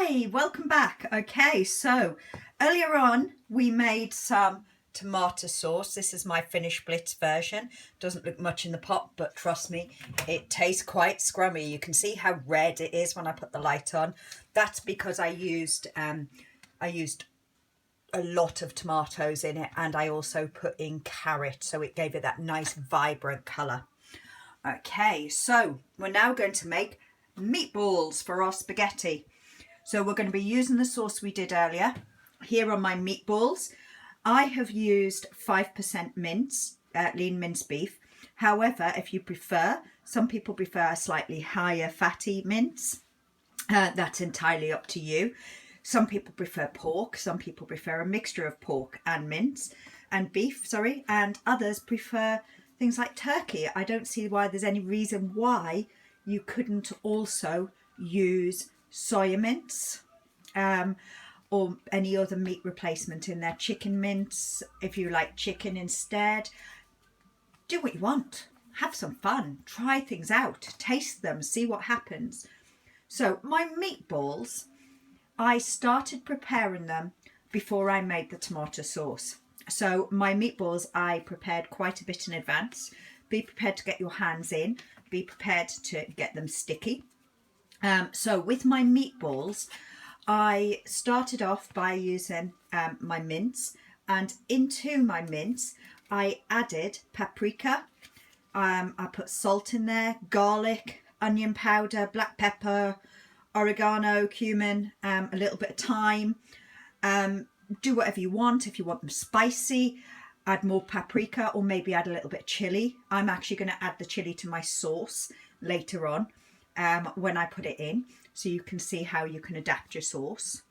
Hi, welcome back. Okay, so earlier on we made some tomato sauce. This is my finished blitz version. Doesn't look much in the pot, but trust me, it tastes quite scrummy. You can see how red it is when I put the light on. That's because I used a lot of tomatoes in it, and I also put in carrot, so it gave it that nice vibrant colour. Okay, so we're now going to make meatballs for our spaghetti. So we're going to be using the sauce we did earlier. Here are my meatballs. I have used 5% mince, lean minced beef. However, if you prefer, some people prefer a slightly higher fatty mince. That's entirely up to you. Some people prefer pork. Some people prefer a mixture of pork and mince and beef, and others prefer things like turkey. I don't see why there's any reason why you couldn't also use soya mince or any other meat replacement in there. Chicken mince, if you like chicken instead. Do what you want. Have some fun. Try things out. Taste them. See what happens. So my meatballs, I started preparing them before I made the tomato sauce. So my meatballs I prepared quite a bit in advance. Be prepared to get your hands in. Be prepared to get them sticky. So with my meatballs, I started off by using my mince, and into my mince I added paprika. I put salt in there, garlic, onion powder, black pepper, oregano, cumin, a little bit of thyme. Do whatever you want. If you want them spicy, add more paprika, or maybe add a little bit of chili. I'm actually going to add the chili to my sauce later on when I put it in, so you can see how you can adapt your sauce.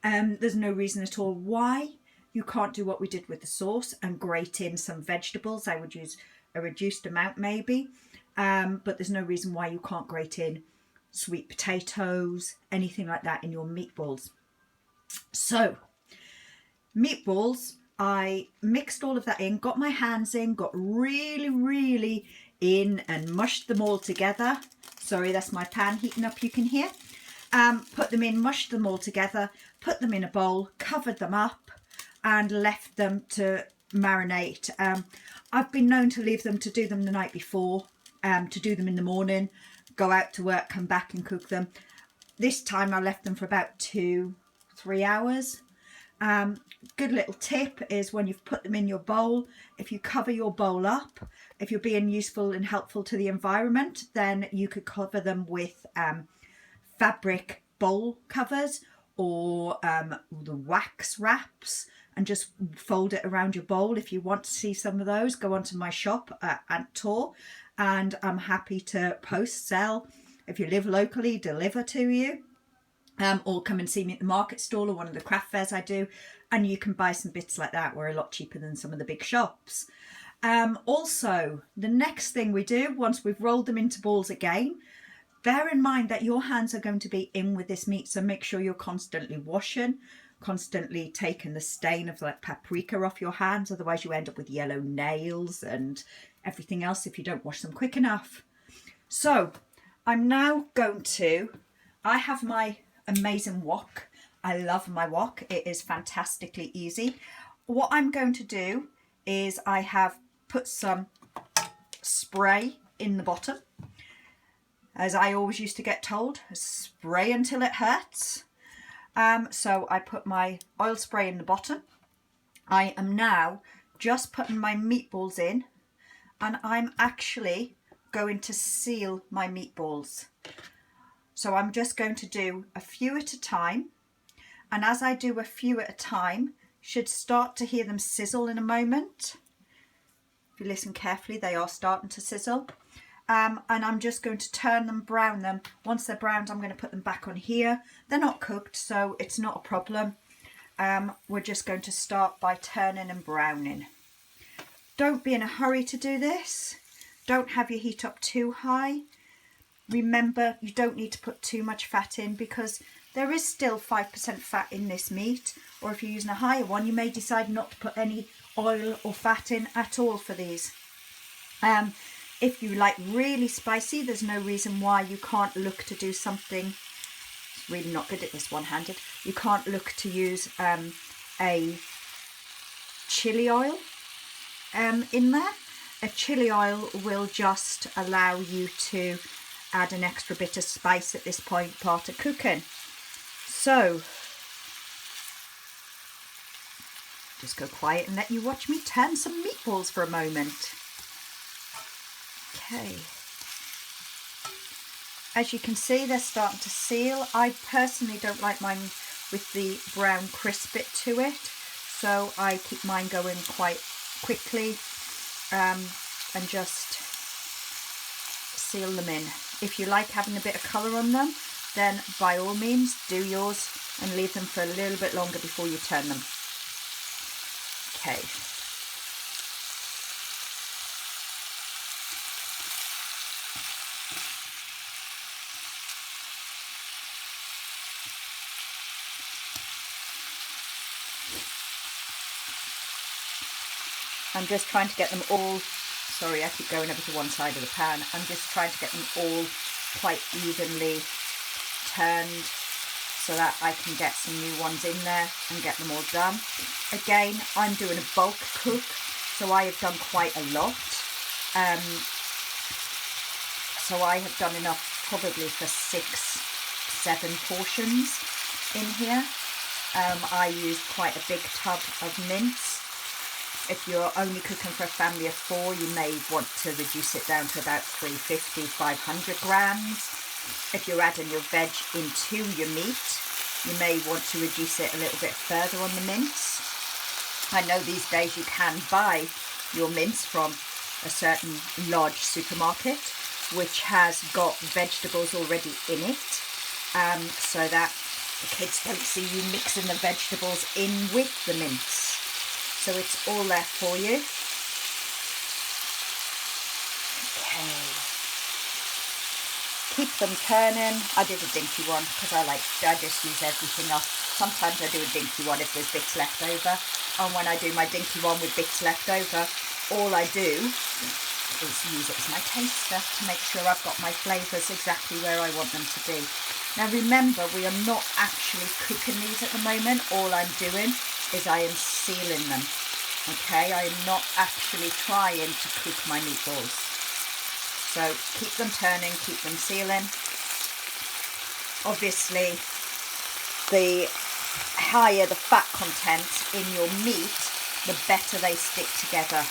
There's no reason at all why you can't do what we did with the sauce and grate in some vegetables. I would use a reduced amount maybe, but there's no reason why you can't grate in sweet potatoes, anything like that in your meatballs. So meatballs, I mixed all of that in, got my hands in, got really in and mushed them all together. Sorry, that's my pan heating up, you can hear. Put them in, mushed them all together, put them in a bowl, covered them up and left them to marinate. I've been known to leave them, to do them the night before, to do them in the morning, go out to work, come back and cook them. This time I left them for about 2-3 hours. Good little tip is when you've put them in your bowl, if you cover your bowl up, if you're being useful and helpful to the environment, then you could cover them with fabric bowl covers or the wax wraps, and just fold it around your bowl. If you want to see some of those, go onto my shop at Tor, and I'm happy to post, sell. If you live locally, deliver to you. Or come and see me at the market stall or one of the craft fairs I do, and you can buy some bits like that. We're a lot cheaper than some of the big shops. Also, the next thing we do, once we've rolled them into balls again, bear in mind that your hands are going to be in with this meat, so make sure you're constantly washing, constantly taking the stain of like paprika off your hands, otherwise you end up with yellow nails and everything else if you don't wash them quick enough. So I'm now going to, I have my amazing wok. I love my wok. It is fantastically easy. What I'm going to do is I have put some spray in the bottom. As I always used to get told, spray until it hurts. So I put my oil spray in the bottom. I am now just putting my meatballs in, and I'm actually going to seal my meatballs. So I'm just going to do a few at a time, and as I do a few at a time, should start to hear them sizzle in a moment. If you listen carefully, they are starting to sizzle. And I'm just going to turn them, brown them. Once they're browned, I'm going to put them back on here. They're not cooked, so it's not a problem. We're just going to start by turning and browning. Don't be in a hurry to do this. Don't have your heat up too high. Remember, you don't need to put too much fat in because there is still 5% fat in this meat. Or if you're using a higher one, you may decide not to put any oil or fat in at all for these. If you like really spicy, there's no reason why you can't look to do something really not good at this one-handed. You can't look to use a chili oil in there. A chili oil will just allow you to add an extra bit of spice at this part of cooking. So just go quiet and let you watch me turn some meatballs for a moment. Okay. As you can see, they're starting to seal. I personally don't like mine with the brown crisp bit to it, so I keep mine going quite quickly and just seal them in. If you like having a bit of colour on them, then by all means do yours and leave them for a little bit longer before you turn them. Okay. I'm just trying to get them all, sorry, I keep going over to one side of the pan. I'm just trying to get them all quite evenly turned so that I can get some new ones in there and get them all done. Again, I'm doing a bulk cook, so I have done quite a lot. So I have done enough probably for 6-7 portions in here. I used quite a big tub of mince. If you're only cooking for a family of 4, you may want to reduce it down to about 350, 500 grams. If you're adding your veg into your meat, you may want to reduce it a little bit further on the mince. I know these days you can buy your mince from a certain large supermarket, which has got vegetables already in it, so that the kids don't see you mixing the vegetables in with the mince. So it's all there for you. Okay. Keep them turning. I did a dinky one because I just use everything up. Sometimes I do a dinky one if there's bits left over. And when I do my dinky one with bits left over, all I do is use it as my taster to make sure I've got my flavours exactly where I want them to be. Now remember, we are not actually cooking these at the moment. All I'm doing is I am sealing them. Okay, I am not actually trying to cook my meatballs. So keep them turning, keep them sealing. Obviously, the higher the fat content in your meat, the better they stick together.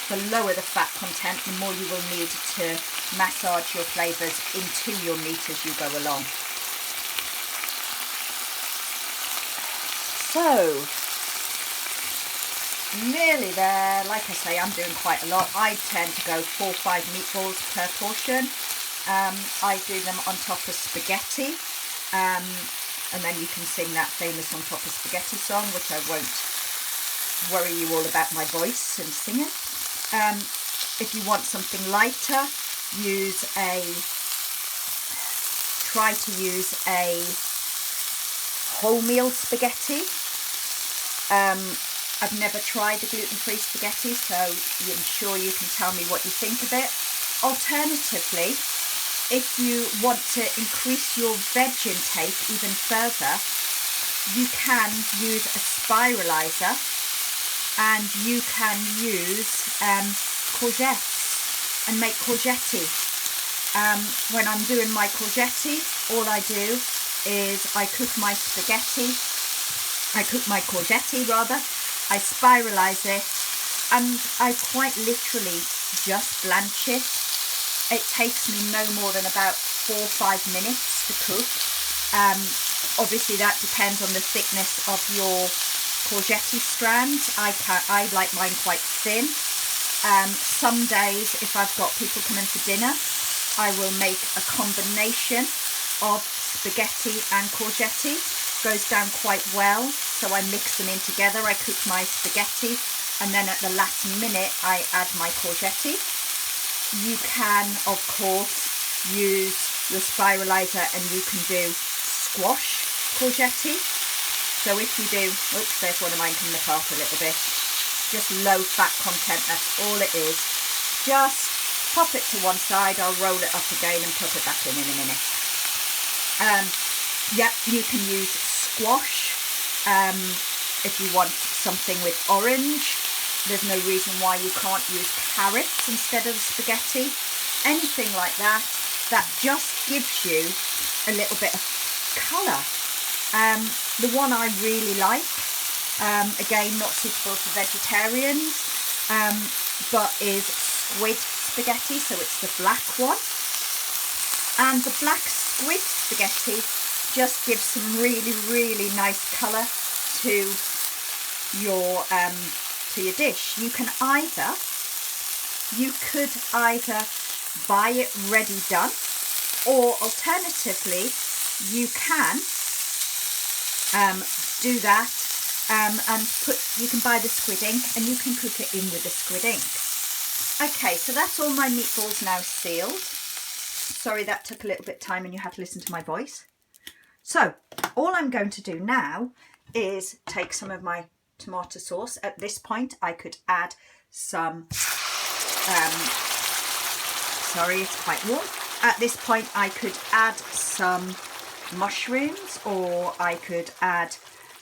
The lower the fat content, the more you will need to massage your flavours into your meat as you go along. So, nearly there. Like I say, I'm doing quite a lot. I tend to go 4 or 5 meatballs per portion. I do them on top of spaghetti, and then you can sing that famous On Top of Spaghetti song, which I won't worry you all about my voice and singing. If you want something lighter, try to use a wholemeal spaghetti. I've never tried a gluten-free spaghetti, so I'm sure you can tell me what you think of it. Alternatively, if you want to increase your veg intake even further, you can use a spiralizer and you can use courgettes and make courgetti. When I'm doing my courgetti, all I do is I cook my courgetti rather. I spiralise it and I quite literally just blanch it. It takes me no more than about 4 or 5 minutes to cook. Obviously that depends on the thickness of your courgette strands. I like mine quite thin. Some days, if I've got people coming for dinner, I will make a combination of spaghetti and courgette. Goes down quite well, so I mix them in together. I cook my spaghetti and then at the last minute I add my courgette. You can of course use your spiralizer and you can do squash courgette. So if you do, oops, there's one of mine coming apart a little bit. Just low fat content, that's all it is. Just pop it to one side, I'll roll it up again and put it back in a minute. Yep, you can use squash if you want something with orange. There's no reason why you can't use carrots instead of spaghetti. Anything like that, that just gives you a little bit of colour. The one I really like, again, not suitable for vegetarians, but is squid spaghetti, so it's the black one. And the black squid spaghetti just gives some really, really nice colour to your dish. You could either buy it ready done, or alternatively you can do that and you can buy the squid ink and you can cook it in with the squid ink. Okay, so that's all my meatballs now sealed. Sorry that took a little bit of time and you had to listen to my voice. So all I'm going to do now is take some of my tomato sauce. At this point I could add some, sorry, it's quite warm. At this point I could add some mushrooms, or I could add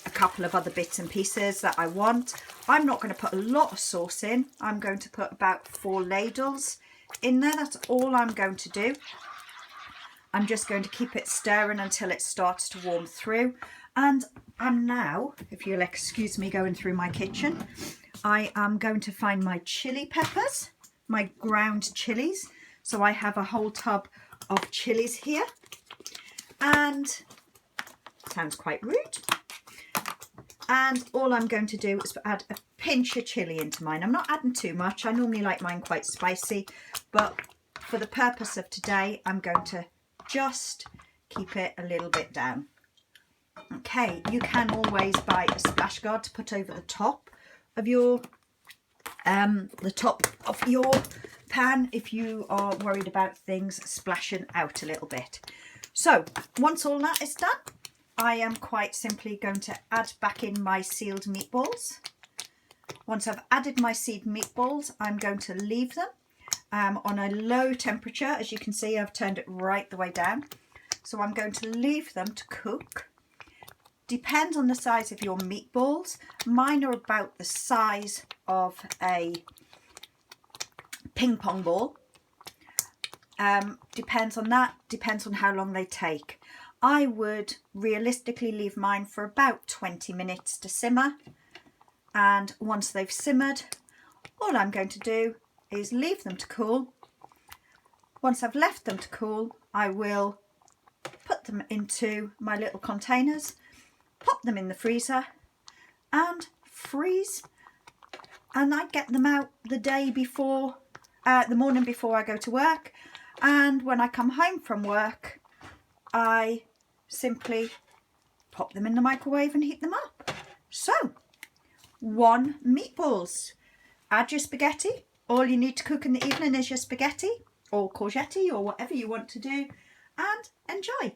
a couple of other bits and pieces that I want. I'm not going to put a lot of sauce in. I'm going to put about 4 ladles in there. That's all I'm going to do. I'm just going to keep it stirring until it starts to warm through. And I'm now, if you'll excuse me going through my kitchen, I am going to find my chili peppers, my ground chilies. So I have a whole tub of chilies here. And sounds quite rude. And all I'm going to do is add a pinch of chili into mine. I'm not adding too much. I normally like mine quite spicy, but for the purpose of today, I'm going to just keep it a little bit down. Okay, you can always buy a splash guard to put over the top of your pan if you are worried about things splashing out a little bit. So once all that is done, I am quite simply going to add back in my sealed meatballs. Once I've added my sealed meatballs, I'm going to leave them on a low temperature. As you can see, I've turned it right the way down. So I'm going to leave them to cook. Depends on the size of your meatballs. Mine are about the size of a ping pong ball. Depends on that, depends on how long they take. I would realistically leave mine for about 20 minutes to simmer, and once they've simmered, all I'm going to do is leave them to cool. Once I've left them to cool, I will put them into my little containers, pop them in the freezer and freeze, and I get them out the day before, the morning before I go to work. And when I come home from work, I simply pop them in the microwave and heat them up. So, 1 meatballs. Add your spaghetti. All you need to cook in the evening is your spaghetti or courgetti or whatever you want to do, and enjoy.